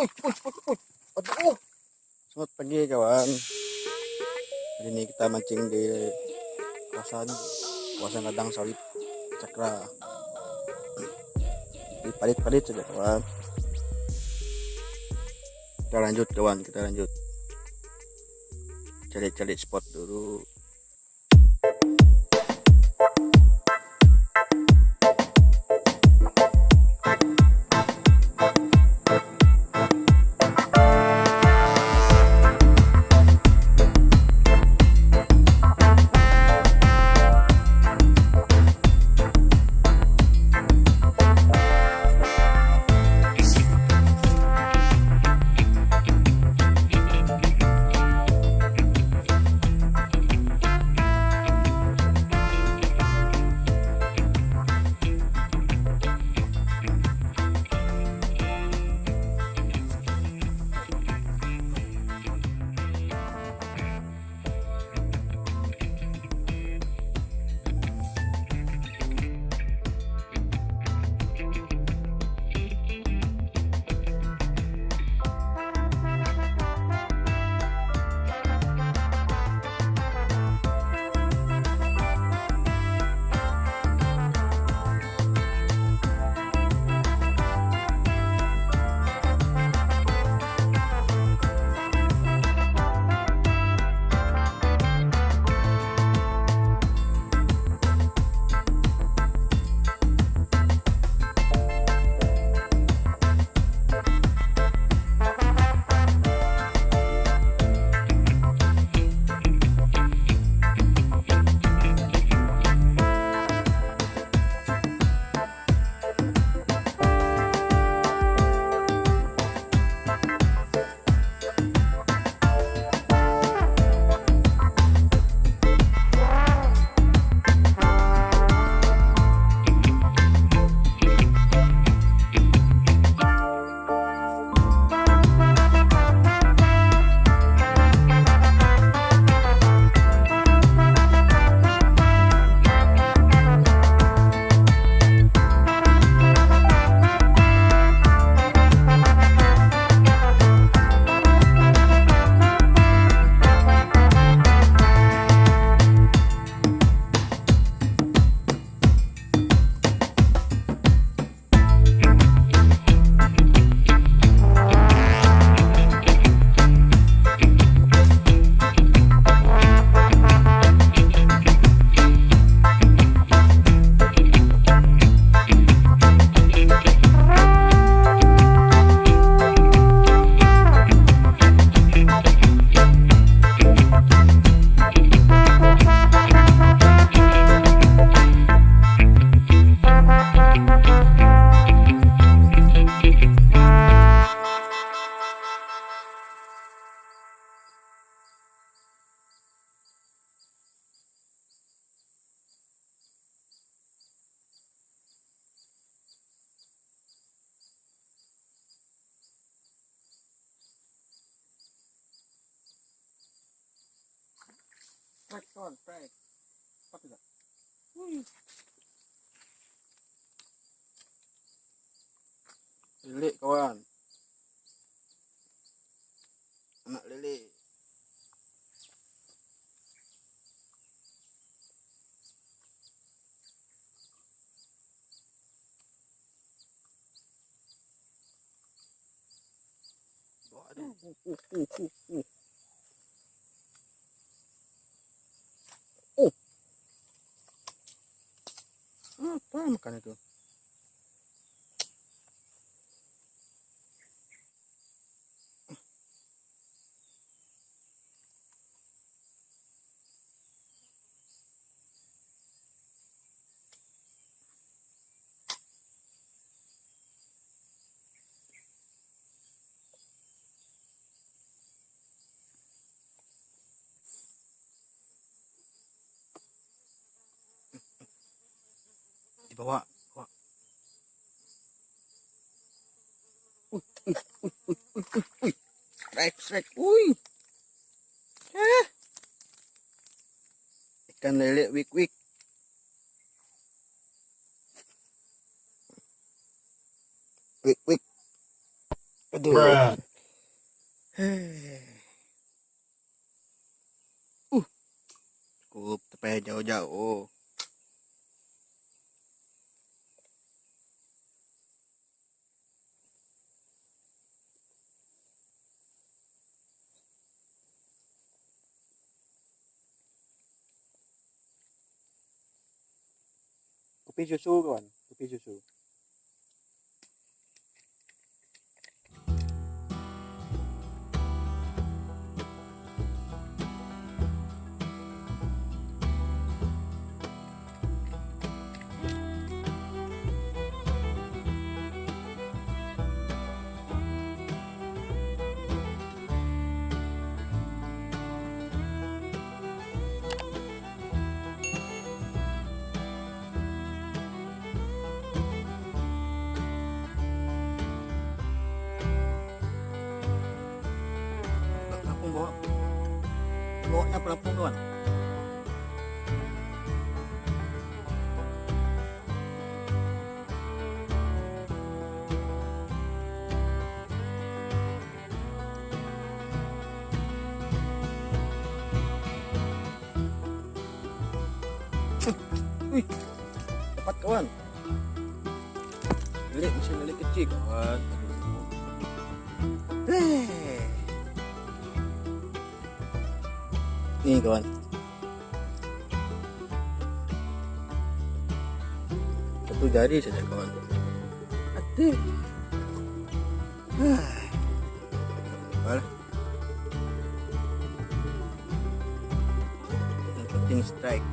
Aduh. Selamat pagi kawan. Hari ini kita mancing di kawasan ladang sawit Cakra. Di parit-parit saja kawan. Kita lanjut kawan, kita lanjut. Cari-cari spot dulu. Strike kawan, strike. Apa tidak? Lele kawan. Anak lele. Aduh. Apa makan itu? Dibawa. Strike. Ikan lele wik. Wik. Aduh. Cukup sampai jauh-jauh. Kopi susu kawan, kopi susu. Bawanya pelampung kawan. Wih, dapat kawan. Lihat masih lihat kecil kawan. Nih kawan. Satu jari saja kawan. Aduh. Apalah. Yang penting strike.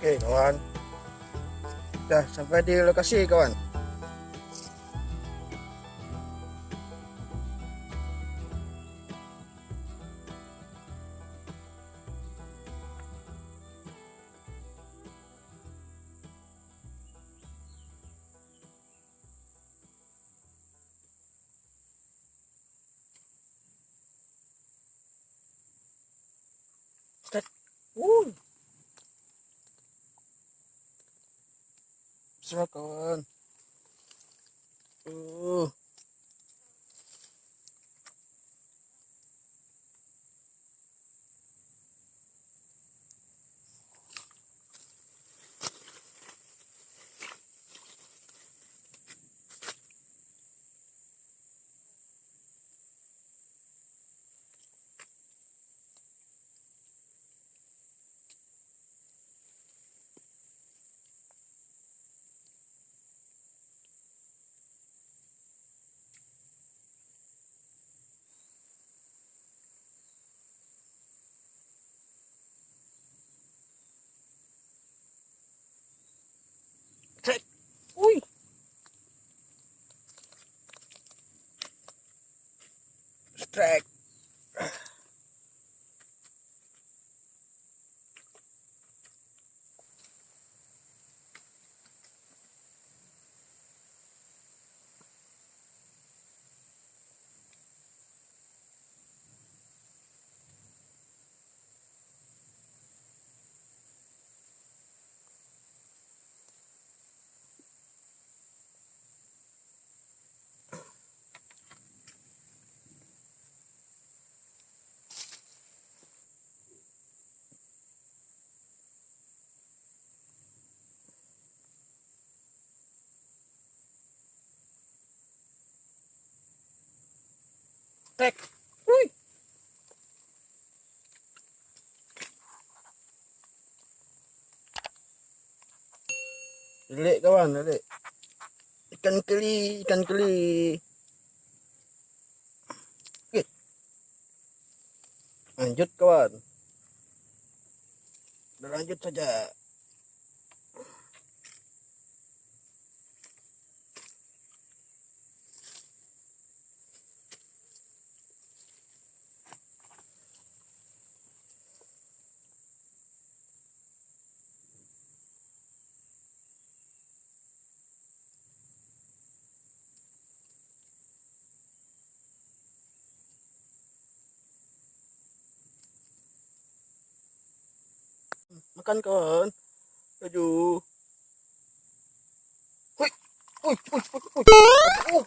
Oke kawan, sudah sampai di lokasi kawan. Besar kawan. Cek. Wih. Strike. Tek. Hui. Delik kawan, delik. Ikan keli, ikan keli. Okey. Lanjut kawan. Dah lanjut saja. Makan kawan. Aduh. Hui. Hui, hui, hui, hui. Aduh.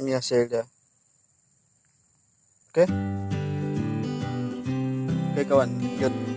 Ini hasilnya. Oke. Oke kawan, lanjut.